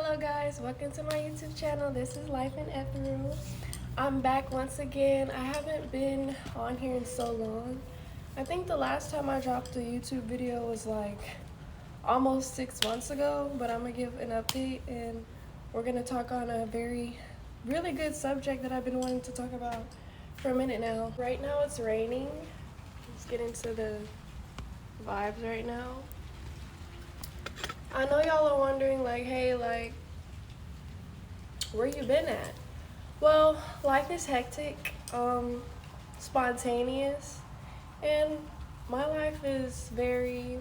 Hello guys, welcome to my YouTube channel. This is Life in Ethereal. I'm back once again. I haven't been on here in so long. I think the last time I dropped a YouTube video was like almost 6 months ago, but I'm gonna give an update and we're gonna talk on a really good subject that I've been wanting to talk about for a minute now. Right now it's raining. Let's get into the vibes right now. I know y'all are wondering, like, hey, like, where you been at? Well, life is hectic, spontaneous, and my life is very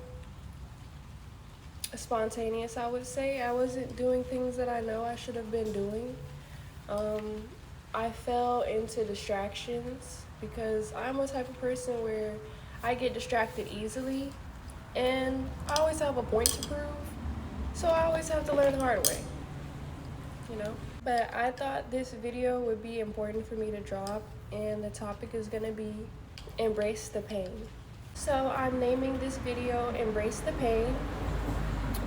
spontaneous, I would say. I wasn't doing things that I know I should have been doing. I fell into distractions because I'm a type of person where I get distracted easily, and I always have a point to prove. So I always have to learn the hard way, you know? But I thought this video would be important for me to drop, and the topic is gonna be Embrace the Pain. So I'm naming this video Embrace the Pain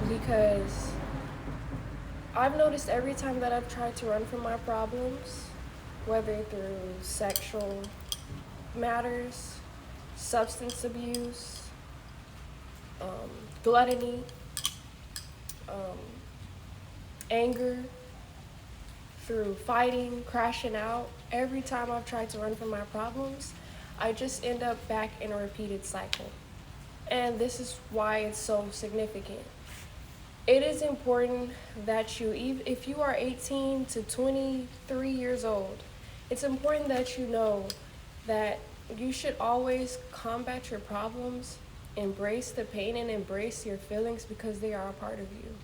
because I've noticed every time that I've tried to run from my problems, whether through sexual matters, substance abuse, gluttony, anger, through fighting, crashing out, every time I've tried to run from my problems, I just end up back in a repeated cycle. And this is why it's so significant. It is important that if you are 18 to 23 years old, it's important that you know that you should always combat your problems, embrace the pain, and embrace your feelings because they are a part of you.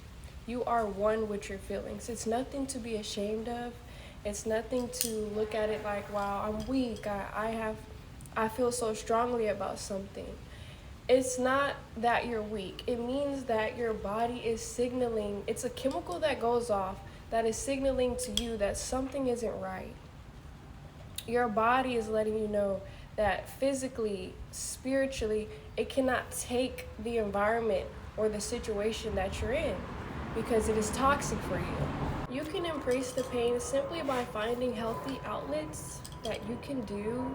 You are one with your feelings. It's nothing to be ashamed of. It's nothing to look at it like, wow, I'm weak. I feel so strongly about something. It's not that you're weak. It means that your body is signaling. It's a chemical that goes off that is signaling to you that something isn't right. Your body is letting you know that physically, spiritually, it cannot take the environment or the situation that you're in because it is toxic for you. You can embrace the pain simply by finding healthy outlets that you can do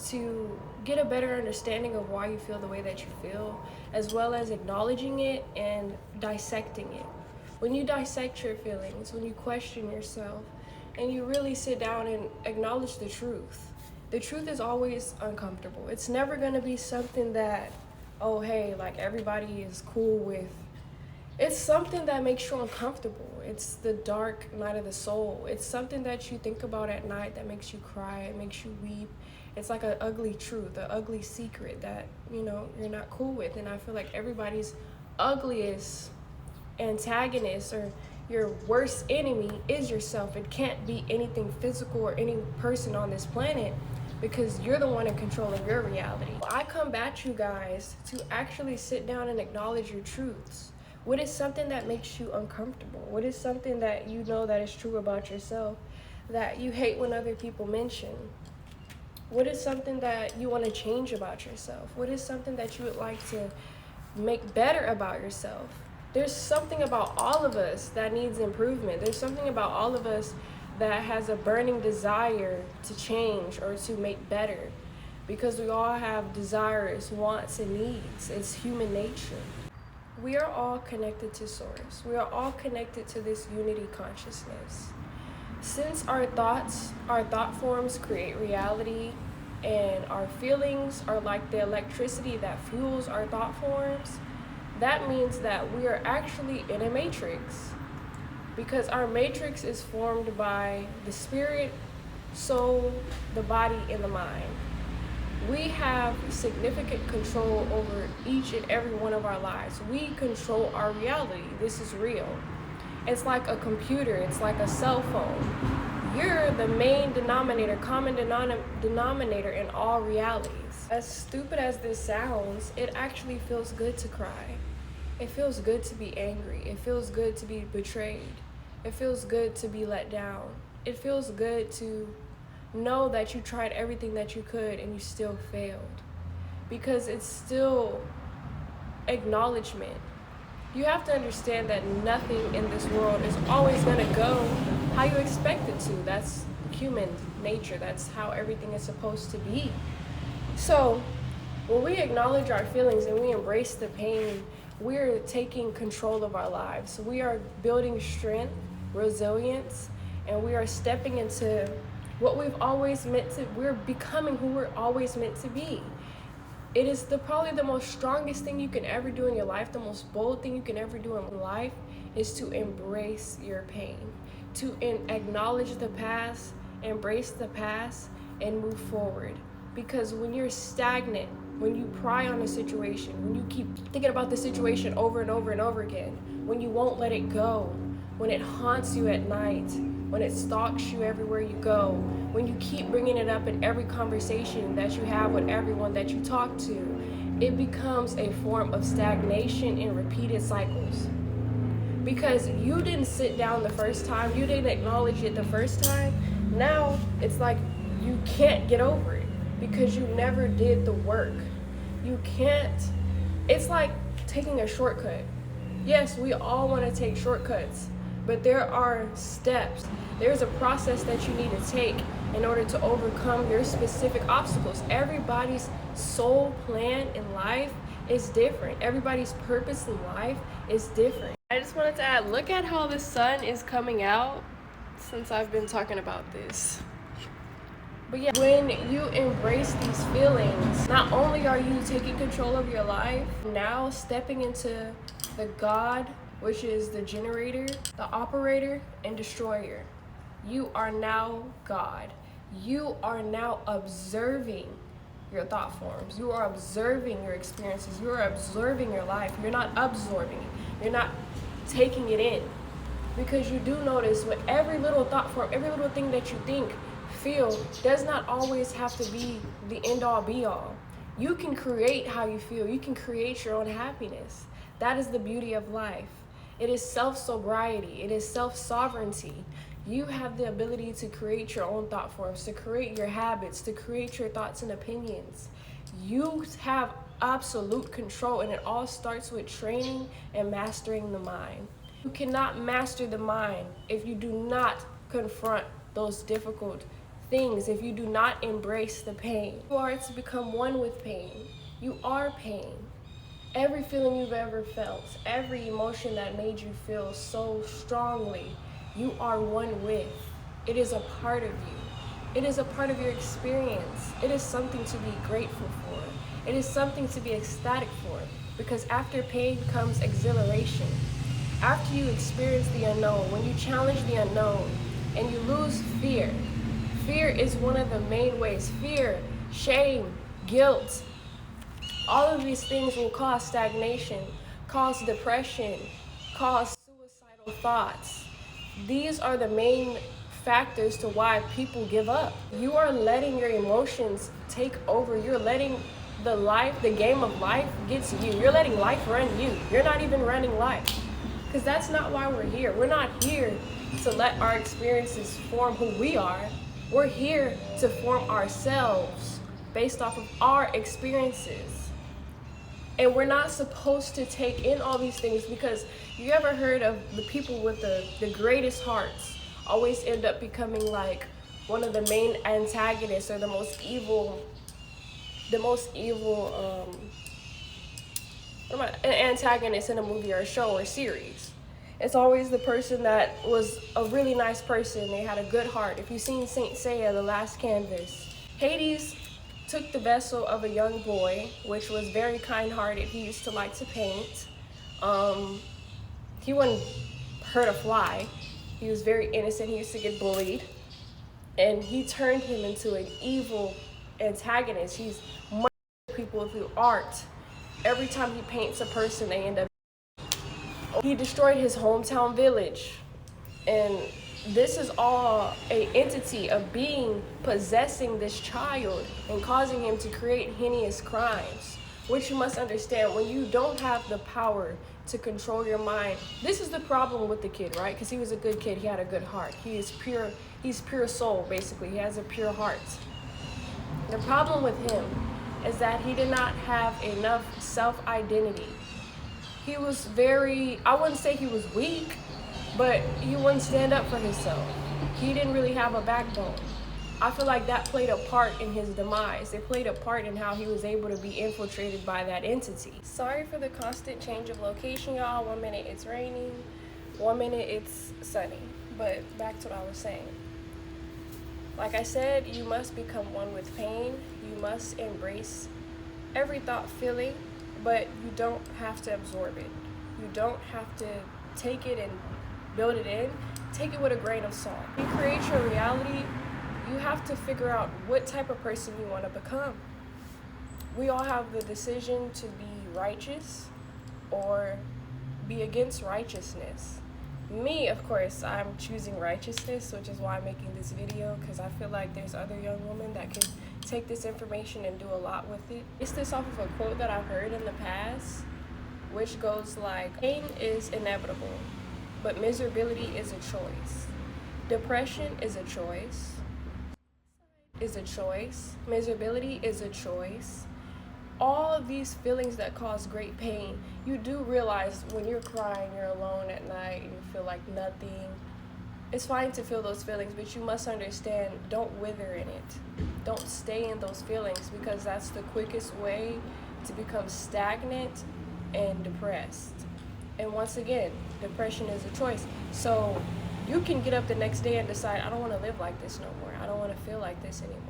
to get a better understanding of why you feel the way that you feel, as well as acknowledging it and dissecting it. When you dissect your feelings, when you question yourself, and you really sit down and acknowledge the truth is always uncomfortable. It's never gonna be something that, oh, hey, like everybody is cool with. It's something that makes you uncomfortable. It's the dark night of the soul. It's something that you think about at night that makes you cry, it makes you weep. It's like an ugly truth, an ugly secret that, you're not cool with. And I feel like everybody's ugliest antagonist or your worst enemy is yourself. It can't be anything physical or any person on this planet because you're the one in control of your reality. I combat you guys to actually sit down and acknowledge your truths. What is something that makes you uncomfortable? What is something that you know that is true about yourself that you hate when other people mention? What is something that you want to change about yourself? What is something that you would like to make better about yourself? There's something about all of us that needs improvement. There's something about all of us that has a burning desire to change or to make better because we all have desires, wants, and needs. It's human nature. We are all connected to Source. We are all connected to this unity consciousness. Since our thought forms create reality, and our feelings are like the electricity that fuels our thought forms, that means that we are actually in a matrix because our matrix is formed by the spirit, soul, the body, and the mind. We have significant control over each and every one of our lives. We control our reality. This is real. It's like a computer. It's like a cell phone. You're the main denominator, common denominator in all realities. As stupid as this sounds, it actually feels good to cry. It feels good to be angry. It feels good to be betrayed. It feels good to be let down. It feels good to know that you tried everything that you could and you still failed because it's still acknowledgement. You have to understand that nothing in this world is always going to go how you expect it to. That's human nature. That's how everything is supposed to be. So when we acknowledge our feelings and we embrace the pain, we're taking control of our lives. We are building strength, resilience, and we are stepping into what we've always meant to. We're becoming who we're always meant to be. It is probably the most strongest thing you can ever do in your life, the most bold thing you can ever do in life, is to embrace your pain, to acknowledge the past, embrace the past, and move forward. Because when you're stagnant, when you pry on a situation, when you keep thinking about the situation over and over and over again, when you won't let it go, when it haunts you at night, when it stalks you everywhere you go, when you keep bringing it up in every conversation that you have with everyone that you talk to, it becomes a form of stagnation in repeated cycles. Because you didn't sit down the first time, you didn't acknowledge it the first time, now it's like you can't get over it because you never did the work. You can't, it's like taking a shortcut. Yes, we all want to take shortcuts, but there are steps. There's a process that you need to take in order to overcome your specific obstacles. Everybody's soul plan in life is different. Everybody's purpose in life is different. I just wanted to add, look at how the sun is coming out since I've been talking about this. But yeah, when you embrace these feelings, not only are you taking control of your life, now stepping into the God, which is the generator, the operator, and destroyer. You are now God. You are now observing your thought forms. You are observing your experiences. You are observing your life. You're not absorbing it. You're not taking it in. Because you do notice with every little thought form, every little thing that you think, feel, does not always have to be the end-all be-all. You can create how you feel. You can create your own happiness. That is the beauty of life. It is self-sobriety. It is self-sovereignty. You have the ability to create your own thought forms, to create your habits, to create your thoughts and opinions. You have absolute control, and it all starts with training and mastering the mind. You cannot master the mind if you do not confront those difficult things, if you do not embrace the pain. You are to become one with pain. You are pain. Every feeling you've ever felt, every emotion that made you feel so strongly, you are one with. It is a part of you. It is a part of your experience. It is something to be grateful for. It is something to be ecstatic for, because after pain comes exhilaration. After you experience the unknown, when you challenge the unknown and you lose fear, fear is one of the main ways. Fear, shame, guilt, all of these things will cause stagnation, cause depression, cause suicidal thoughts. These are the main factors to why people give up. You are letting your emotions take over. You're letting the game of life get to you. You're letting life run you. You're not even running life. Because that's not why we're here. We're not here to let our experiences form who we are. We're here to form ourselves based off of our experiences. And we're not supposed to take in all these things, because you ever heard of the people with the greatest hearts always end up becoming like one of the main antagonists, or the most evil antagonist in a movie or a show or series. It's always the person that was a really nice person. They had a good heart. If you've seen Saint Seiya, The Last Canvas, Hades took the vessel of a young boy, which was very kind-hearted. He used to like to paint. He wouldn't hurt a fly. He was very innocent. He used to get bullied. And he turned him into an evil antagonist. He's murdering people through art. Every time he paints a person, they end up... He destroyed his hometown village. And this is all an entity, a being possessing this child and causing him to create heinous crimes. Which you must understand, when you don't have the power to control your mind, this is the problem with the kid, right? Because he was a good kid, he had a good heart. He's pure soul, basically. He has a pure heart. The problem with him is that he did not have enough self-identity. he was very, I wouldn't say he was weak, but he wouldn't stand up for himself. He didn't really have a backbone. I feel like that played a part in his demise. It played a part in how he was able to be infiltrated by that entity. Sorry for the constant change of location, y'all. 1 minute it's raining, 1 minute it's sunny. But back to what I was saying. Like I said, you must become one with pain. You must embrace every thought, feeling, but you don't have to absorb it. You don't have to take it and build it in. Take it with a grain of salt. You create your reality. You have to figure out what type of person you want to become. We all have the decision to be righteous or be against righteousness. Me, of course, I'm choosing righteousness, which is why I'm making this video, because I feel like there's other young women that can take this information and do a lot with it. It's this off of a quote that I've heard in the past, which goes like, pain is inevitable, but miserability is a choice. Depression is a choice. Is a choice. Miserability is a choice. All of these feelings that cause great pain, you do realize when you're crying, you're alone at night, and you feel like nothing. It's fine to feel those feelings, but you must understand, don't wither in it. Don't stay in those feelings, because that's the quickest way to become stagnant and depressed. And once again, depression is a choice. So you can get up the next day and decide, I don't want to live like this no more. I don't want to feel like this anymore.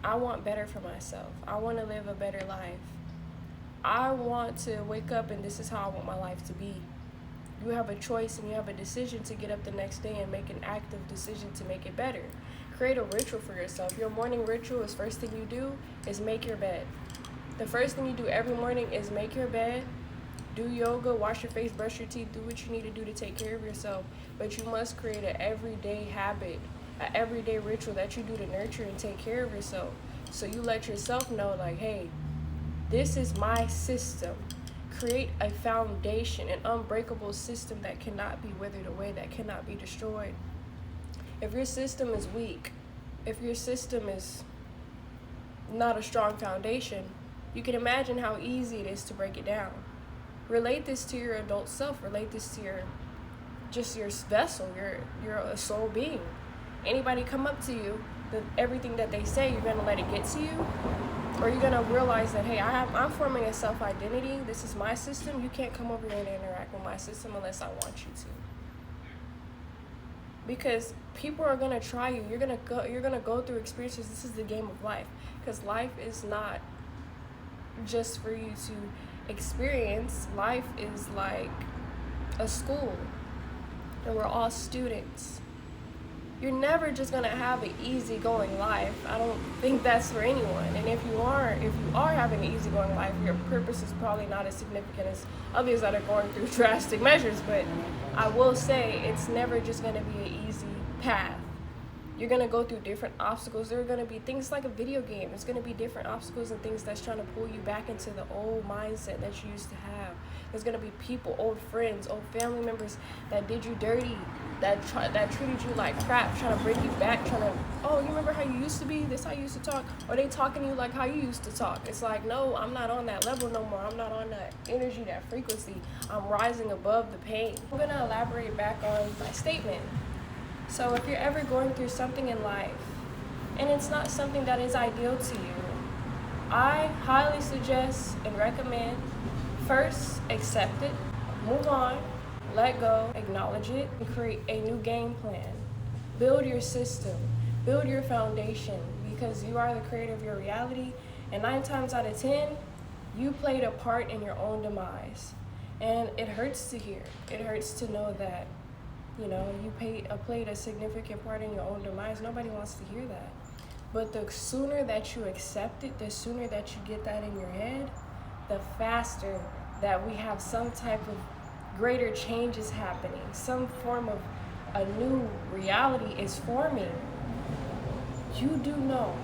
I want better for myself. I want to live a better life. I want to wake up and this is how I want my life to be. You have a choice and you have a decision to get up the next day and make an active decision to make it better. Create a ritual for yourself. Your morning ritual is first thing you do is make your bed. The first thing you do every morning is make your bed, do yoga, wash your face, brush your teeth, do what you need to do to take care of yourself. But you must create an everyday habit, an everyday ritual that you do to nurture and take care of yourself. So you let yourself know, like, hey, this is my system. Create a foundation, an unbreakable system that cannot be withered away, that cannot be destroyed. If your system is weak, if your system is not a strong foundation, you can imagine how easy it is to break it down. Relate this to your adult self. Relate this to your vessel. You're a soul being. Anybody come up to you, everything that they say, you're gonna let it get to you, or you're gonna realize that, hey, I'm forming a self-identity. This is my system. You can't come over here and interact with my system unless I want you to. Because people are gonna try you. You're gonna go through experiences. This is the game of life. Because life is not just for you to experience. Life is like a school, and we're all students. You're never just gonna have an easygoing life. I don't think that's for anyone. And if you are having an easygoing life, your purpose is probably not as significant as others that are going through drastic measures. But I will say it's never just gonna be an easy path. You're gonna go through different obstacles. There are gonna be things like a video game. There's gonna be different obstacles and things that's trying to pull you back into the old mindset that you used to have. There's gonna be people, old friends, old family members that did you dirty, that treated you like crap, trying to bring you back, oh, you remember how you used to be? This how you used to talk? Or they talking to you like how you used to talk. It's like, no, I'm not on that level no more. I'm not on that energy, that frequency. I'm rising above the pain. I'm gonna elaborate back on my statement. So if you're ever going through something in life, and it's not something that is ideal to you, I highly suggest and recommend, first, accept it, move on, let go, acknowledge it, and create a new game plan. Build your system, build your foundation, because you are the creator of your reality, and 9 times out of 10, you played a part in your own demise. And it hurts to hear. It hurts to know that, you played a significant part in your own demise. Nobody wants to hear that. But the sooner that you accept it, the sooner that you get that in your head, the faster that we have some type of greater changes happening. Some form of a new reality is forming. You do know.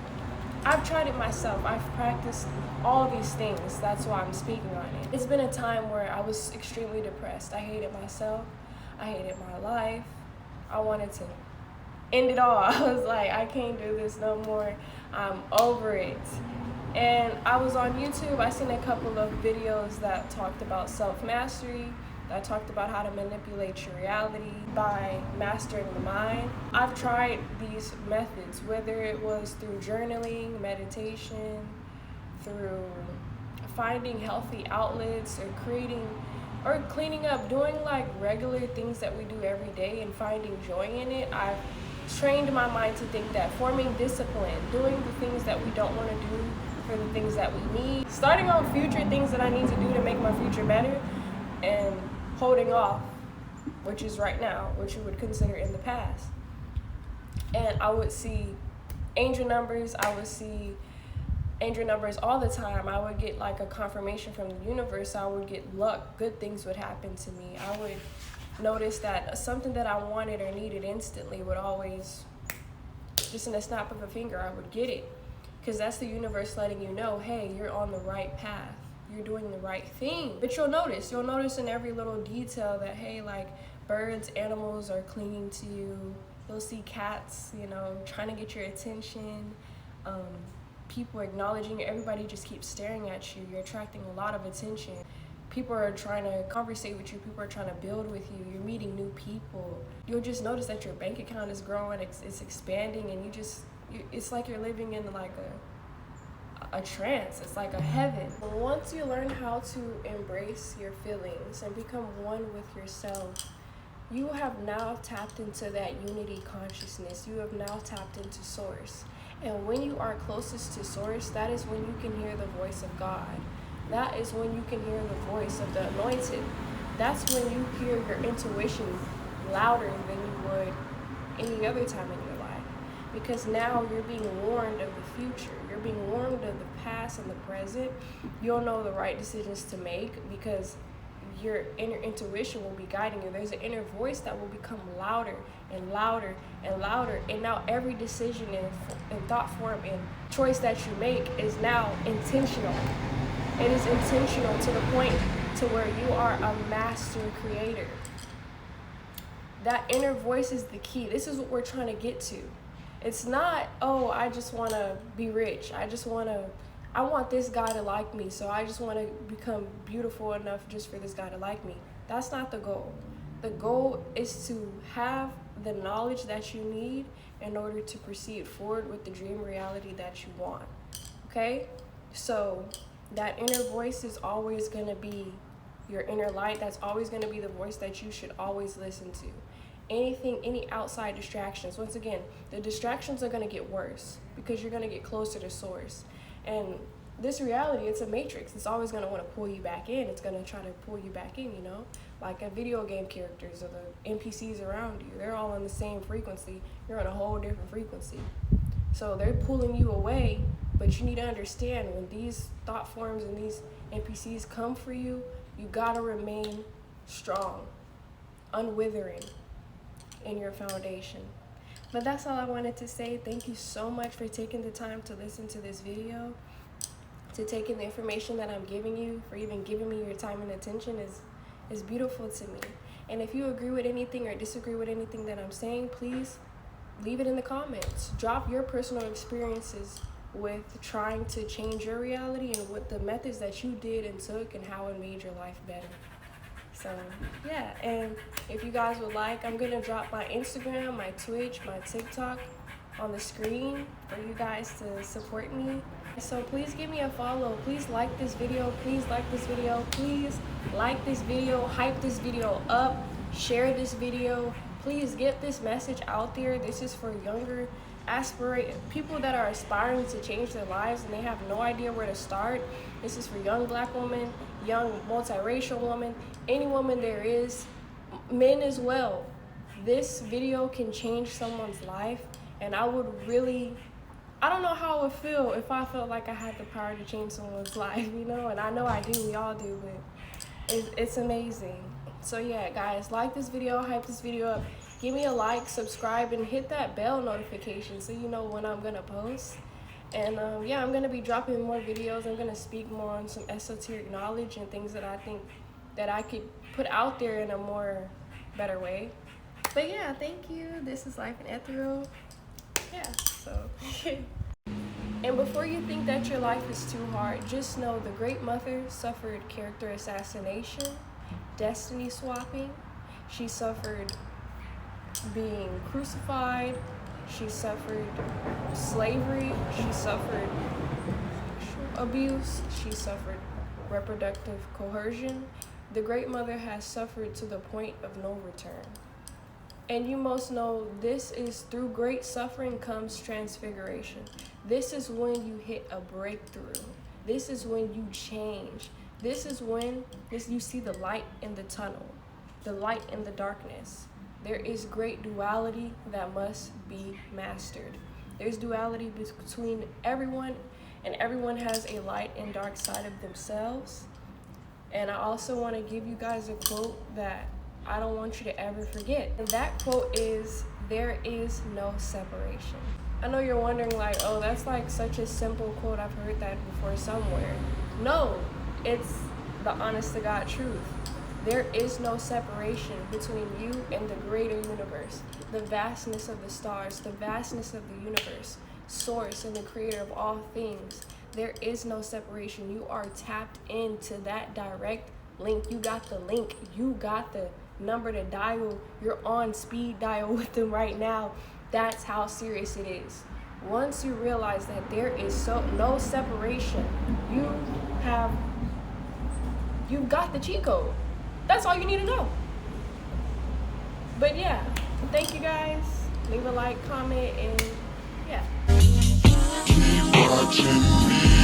I've tried it myself. I've practiced all these things. That's why I'm speaking on it. It's been a time where I was extremely depressed. I hated myself. I hated my life. I wanted to end it all. I was like, I can't do this no more. I'm over it. And I was on YouTube, I seen a couple of videos that talked about self-mastery, that talked about how to manipulate your reality by mastering the mind. I've tried these methods, whether it was through journaling, meditation, through finding healthy outlets, or cleaning up, doing like regular things that we do every day and finding joy in it. I've trained my mind to think that forming discipline, doing the things that we don't want to do for the things that we need, starting on future things that I need to do to make my future better, and holding off, which is right now, which you would consider in the past. And I would see angel numbers all the time. I would get like a confirmation from the universe. I would get luck, good things would happen to me. I would notice that something that I wanted or needed instantly would always, just in a snap of a finger, I would get it. Because that's the universe letting you know, hey, you're on the right path. You're doing the right thing. But you'll notice in every little detail that, hey, like birds, animals are clinging to you. You'll see cats, trying to get your attention. People acknowledging you. Everybody just keeps staring at you. You're attracting a lot of attention. People are trying to conversate with you. People are trying to build with you. You're meeting new people. You'll just notice that your bank account is growing. It's expanding, and it's like you're living in like a trance. It's like a heaven. Once you learn how to embrace your feelings and become one with yourself, you have now tapped into that unity consciousness. You have now tapped into source. And when you are closest to source, that is when you can hear the voice of God. That is when you can hear the voice of the anointed. That's when you hear your intuition louder than you would any other time in your life. Because now you're being warned of the future. You're being warned of the past and the present. You'll know the right decisions to make because your inner intuition will be guiding you. There's an inner voice that will become louder and louder and louder. And now every decision and thought form and choice that you make is now intentional. It is intentional to the point to where you are a master creator. That inner voice is the key. This is what we're trying to get to. It's not, oh, I just want to be rich. I want this guy to like me, so I just want to become beautiful enough just for this guy to like me. That's not the goal. The goal is to have the knowledge that you need in order to proceed forward with the dream reality that you want. Okay? So that inner voice is always going to be your inner light. That's always going to be the voice that you should always listen to. Any outside distractions, once again, the distractions are going to get worse because you're going to get closer to source. And this reality, it's a matrix. It's always going to want to pull you back in. It's going to try to pull you back in, like a video game characters or the NPCs around you. They're all on the same frequency. You're on a whole different frequency. So they're pulling you away, but you need to understand when these thought forms and these NPCs come for you, you got to remain strong, unwithering in your foundation. But that's all I wanted to say. Thank you so much for taking the time to listen to this video, to taking the information that I'm giving you, for even giving me your time and attention is beautiful to me. And if you agree with anything or disagree with anything that I'm saying, please leave it in the comments. Drop your personal experiences with trying to change your reality and what the methods that you did and took and how it made your life better. So yeah, and if you guys would like, I'm gonna drop my Instagram, my Twitch, my TikTok on the screen for you guys to support me. So please give me a follow. Please like this video. Please like this video. Please like this video. Hype this video up. Share this video. Please get this message out there. This is for younger people that are aspiring to change their lives and they have no idea where to start. This is for young black women, young multiracial women, any woman there is, men as well. This video can change someone's life, and I don't know how it would feel if I felt like I had the power to change someone's life, and I know I do, we all do, but it's amazing. So yeah, guys, like this video, hype this video up. Give me a like, subscribe, and hit that bell notification so you know when I'm going to post. And yeah, I'm going to be dropping more videos. I'm going to speak more on some esoteric knowledge and things that I think that I could put out there in a more better way. But yeah, thank you. This is Life in Ethereal. Yeah, so... And before you think that your life is too hard, just know the Great Mother suffered character assassination, destiny swapping. She suffered being crucified. She suffered slavery. She suffered sexual abuse. She suffered reproductive coercion. The Great Mother has suffered to the point of no return. And you most know this is through great suffering comes transfiguration. This is when you hit a breakthrough. This is when you change. This is when you see the light in the tunnel, the light in the darkness. There is great duality that must be mastered. There's duality between everyone, and everyone has a light and dark side of themselves. And I also want to give you guys a quote that I don't want you to ever forget. And that quote is, "There is no separation." I know you're wondering like, oh, that's like such a simple quote. I've heard that before somewhere. No, it's the honest to God truth. There is no separation between you and the greater universe, the vastness of the stars, the vastness of the universe, source and the creator of all things. There is no separation. You are tapped into that direct link. You got the link. You got the number to dial. You're on speed dial with them right now. That's how serious it is. Once you realize that there is no separation, you've got the cheat code. That's all you need to know. But yeah, thank you guys. Leave a like, comment, and yeah. Keep watching me.